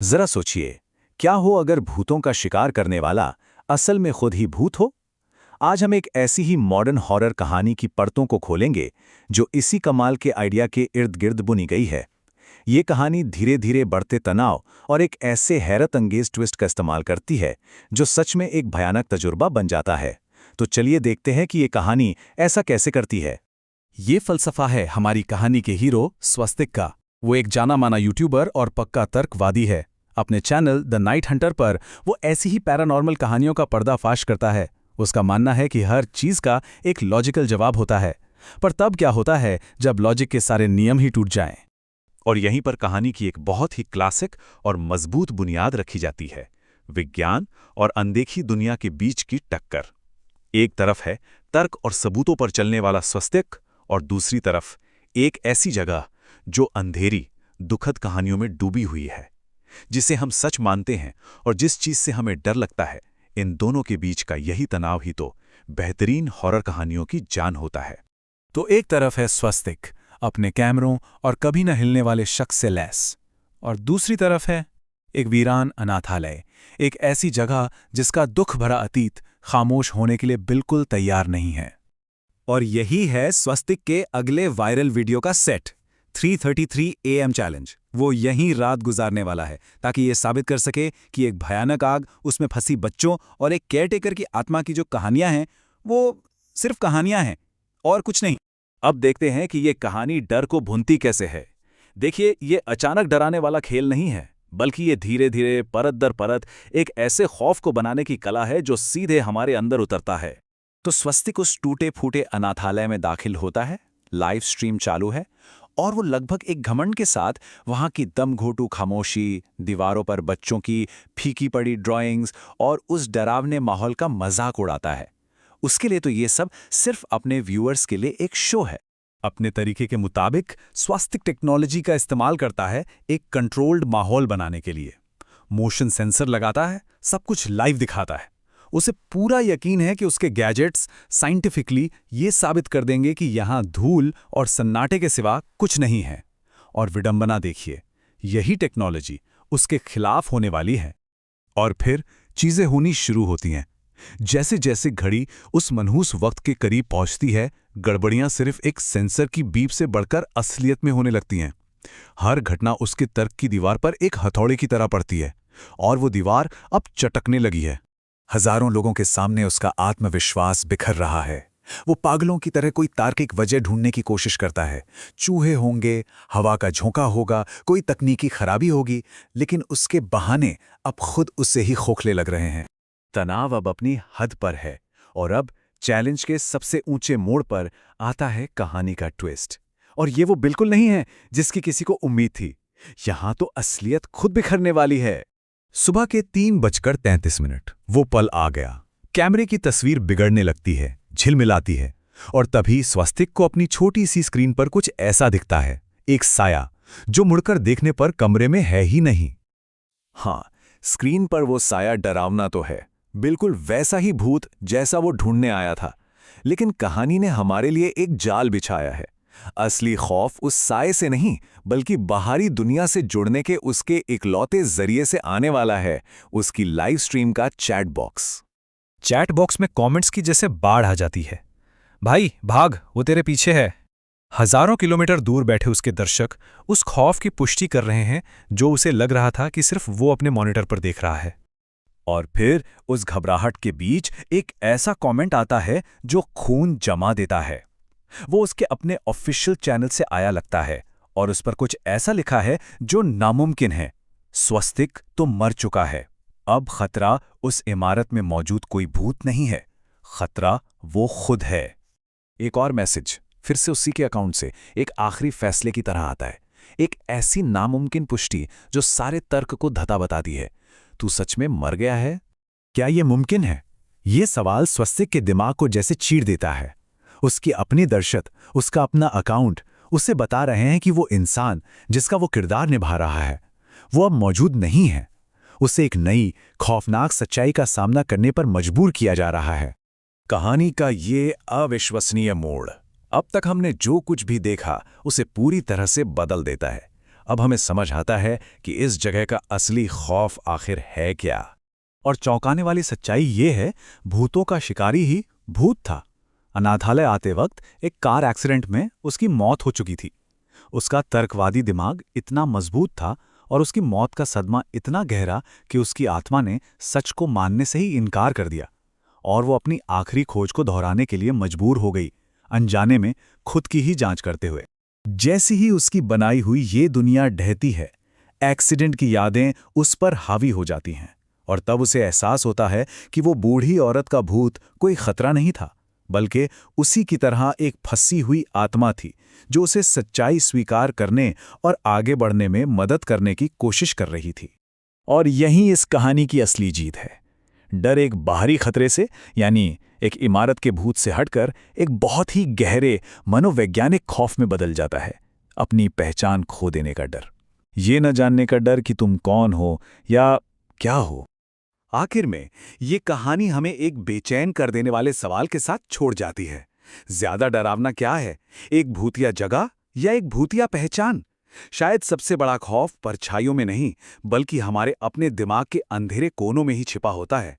जरा सोचिए, क्या हो अगर भूतों का शिकार करने वाला असल में खुद ही भूत हो। आज हम एक ऐसी ही मॉडर्न हॉरर कहानी की परतों को खोलेंगे जो इसी कमाल के आइडिया के इर्द गिर्द बुनी गई है। ये कहानी धीरे धीरे बढ़ते तनाव और एक ऐसे हैरत अंगेज ट्विस्ट का इस्तेमाल करती है जो सच में एक भयानक तजुर्बा बन जाता है। तो चलिए देखते हैं कि ये कहानी ऐसा कैसे करती है। ये फलसफा है हमारी कहानी के हीरो स्वस्तिक का। वो एक जाना माना यूट्यूबर और पक्का तर्कवादी है। अपने चैनल द नाइट हंटर पर वो ऐसी ही पैरानॉर्मल कहानियों का पर्दाफाश करता है। उसका मानना है कि हर चीज का एक लॉजिकल जवाब होता है, पर तब क्या होता है जब लॉजिक के सारे नियम ही टूट जाएं। और यहीं पर कहानी की एक बहुत ही क्लासिक और मजबूत बुनियाद रखी जाती है, विज्ञान और अनदेखी दुनिया के बीच की टक्कर। एक तरफ है तर्क और सबूतों पर चलने वाला स्वस्तिक, और दूसरी तरफ एक ऐसी जगह जो अंधेरी दुखद कहानियों में डूबी हुई है, जिसे हम सच मानते हैं और जिस चीज से हमें डर लगता है। इन दोनों के बीच का यही तनाव ही तो बेहतरीन हॉरर कहानियों की जान होता है। तो एक तरफ है स्वस्तिक, अपने कैमरों और कभी न हिलने वाले शख्स से लैस, और दूसरी तरफ है एक वीरान अनाथालय, एक ऐसी जगह जिसका दुख भरा अतीत खामोश होने के लिए बिल्कुल तैयार नहीं है। और यही है स्वस्तिक के अगले वायरल वीडियो का सेट, 3:33 AM चैलेंज। वो यहीं रात गुजारने वाला है ताकि ये साबित कर सके कि एक भयानक आग, उसमें फंसी बच्चों और एक केयरटेकर की आत्मा की जो कहानियां हैं वो सिर्फ कहानियां हैं और कुछ नहीं। अब देखते हैं कि ये कहानी डर को भुनती कैसे है। देखिए, ये अचानक डराने वाला खेल नहीं है, बल्कि ये धीरे धीरे परत दर परत एक ऐसे खौफ को बनाने की कला है जो सीधे हमारे अंदर उतरता है। तो स्वस्तिक उस टूटे फूटे अनाथालय में दाखिल होता है, लाइव स्ट्रीम चालू है, और वो लगभग एक घमंड के साथ वहां की दमघोटू खामोशी, दीवारों पर बच्चों की फीकी पड़ी ड्राइंग्स और उस डरावने माहौल का मजाक उड़ाता है। उसके लिए तो ये सब सिर्फ अपने व्यूअर्स के लिए एक शो है। अपने तरीके के मुताबिक स्वस्तिक टेक्नोलॉजी का इस्तेमाल करता है एक कंट्रोल्ड माहौल बनाने के लिए। मोशन सेंसर लगाता है, सब कुछ लाइव दिखाता है। उसे पूरा यकीन है कि उसके गैजेट्स साइंटिफिकली ये साबित कर देंगे कि यहाँ धूल और सन्नाटे के सिवा कुछ नहीं है। और विडंबना देखिए, यही टेक्नोलॉजी उसके खिलाफ होने वाली है। और फिर चीजें होनी शुरू होती हैं। जैसे जैसे घड़ी उस मनहूस वक्त के करीब पहुंचती है, गड़बड़ियां सिर्फ एक सेंसर की बीप से बढ़कर असलियत में होने लगती हैं। हर घटना उसके तर्क की दीवार पर एक हथौड़े की तरह पड़ती है, और वो दीवार अब चटकने लगी है। हजारों लोगों के सामने उसका आत्मविश्वास बिखर रहा है। वो पागलों की तरह कोई तार्किक वजह ढूंढने की कोशिश करता है। चूहे होंगे, हवा का झोंका होगा, कोई तकनीकी खराबी होगी, लेकिन उसके बहाने अब खुद उससे ही खोखले लग रहे हैं। तनाव अब अपनी हद पर है, और अब चैलेंज के सबसे ऊंचे मोड़ पर आता है कहानी का ट्विस्ट। और ये वो बिल्कुल नहीं है जिसकी किसी को उम्मीद थी। यहां तो असलियत खुद बिखरने वाली है। सुबह के 3:33 वो पल आ गया। कैमरे की तस्वीर बिगड़ने लगती है, झिलमिलाती है, और तभी स्वस्तिक को अपनी छोटी सी स्क्रीन पर कुछ ऐसा दिखता है, एक साया जो मुड़कर देखने पर कमरे में है ही नहीं। हाँ, स्क्रीन पर वो साया डरावना तो है, बिल्कुल वैसा ही भूत जैसा वो ढूंढने आया था। लेकिन कहानी ने हमारे लिए एक जाल बिछाया है। असली खौफ उस साए से नहीं, बल्कि बाहरी दुनिया से जुड़ने के उसके इकलौते जरिए से आने वाला है, उसकी लाइव स्ट्रीम का चैट बॉक्स। चैट बॉक्स में कमेंट्स की जैसे बाढ़ आ जाती है। भाई भाग, वो तेरे पीछे है। हजारों किलोमीटर दूर बैठे उसके दर्शक उस खौफ की पुष्टि कर रहे हैं जो उसे लग रहा था कि सिर्फ वो अपने मॉनिटर पर देख रहा है। और फिर उस घबराहट के बीच एक ऐसा कमेंट आता है जो खून जमा देता है। वो उसके अपने ऑफिशियल चैनल से आया लगता है, और उस पर कुछ ऐसा लिखा है जो नामुमकिन है। स्वस्तिक तो मर चुका है। अब खतरा उस इमारत में मौजूद कोई भूत नहीं है, खतरा वो खुद है। एक और मैसेज फिर से उसी के अकाउंट से एक आखिरी फैसले की तरह आता है, एक ऐसी नामुमकिन पुष्टि जो सारे तर्क को धता बताती है। तू सच में मर गया है? क्या ये मुमकिन है? ये सवाल स्वस्तिक के दिमाग को जैसे चीर देता है। उसकी अपनी दर्शक, उसका अपना अकाउंट उसे बता रहे हैं कि वो इंसान जिसका वो किरदार निभा रहा है, वो अब मौजूद नहीं है। उसे एक नई खौफनाक सच्चाई का सामना करने पर मजबूर किया जा रहा है। कहानी का ये अविश्वसनीय मोड़ अब तक हमने जो कुछ भी देखा उसे पूरी तरह से बदल देता है। अब हमें समझ आता है कि इस जगह का असली खौफ आखिर है क्या। और चौंकाने वाली सच्चाई ये है, भूतों का शिकारी ही भूत था। अनाथालय आते वक्त एक कार एक्सीडेंट में उसकी मौत हो चुकी थी। उसका तर्कवादी दिमाग इतना मजबूत था और उसकी मौत का सदमा इतना गहरा कि उसकी आत्मा ने सच को मानने से ही इनकार कर दिया और वो अपनी आखिरी खोज को दोहराने के लिए मजबूर हो गई, अनजाने में खुद की ही जांच करते हुए। जैसी ही उसकी बनाई हुई ये दुनिया ढहती है, एक्सीडेंट की यादें उस पर हावी हो जाती हैं और तब उसे एहसास होता है कि वो बूढ़ी औरत का भूत कोई खतरा नहीं था, बल्कि उसी की तरह एक फंसी हुई आत्मा थी जो उसे सच्चाई स्वीकार करने और आगे बढ़ने में मदद करने की कोशिश कर रही थी। और यही इस कहानी की असली जीत है। डर एक बाहरी खतरे से, यानी एक इमारत के भूत से हटकर एक बहुत ही गहरे मनोवैज्ञानिक खौफ में बदल जाता है। अपनी पहचान खो देने का डर, ये न जानने का डर कि तुम कौन हो या क्या हो। आखिर में ये कहानी हमें एक बेचैन कर देने वाले सवाल के साथ छोड़ जाती है। ज्यादा डरावना क्या है, एक भूतिया जगह या एक भूतिया पहचान? शायद सबसे बड़ा खौफ परछाइयों में नहीं, बल्कि हमारे अपने दिमाग के अंधेरे कोनों में ही छिपा होता है।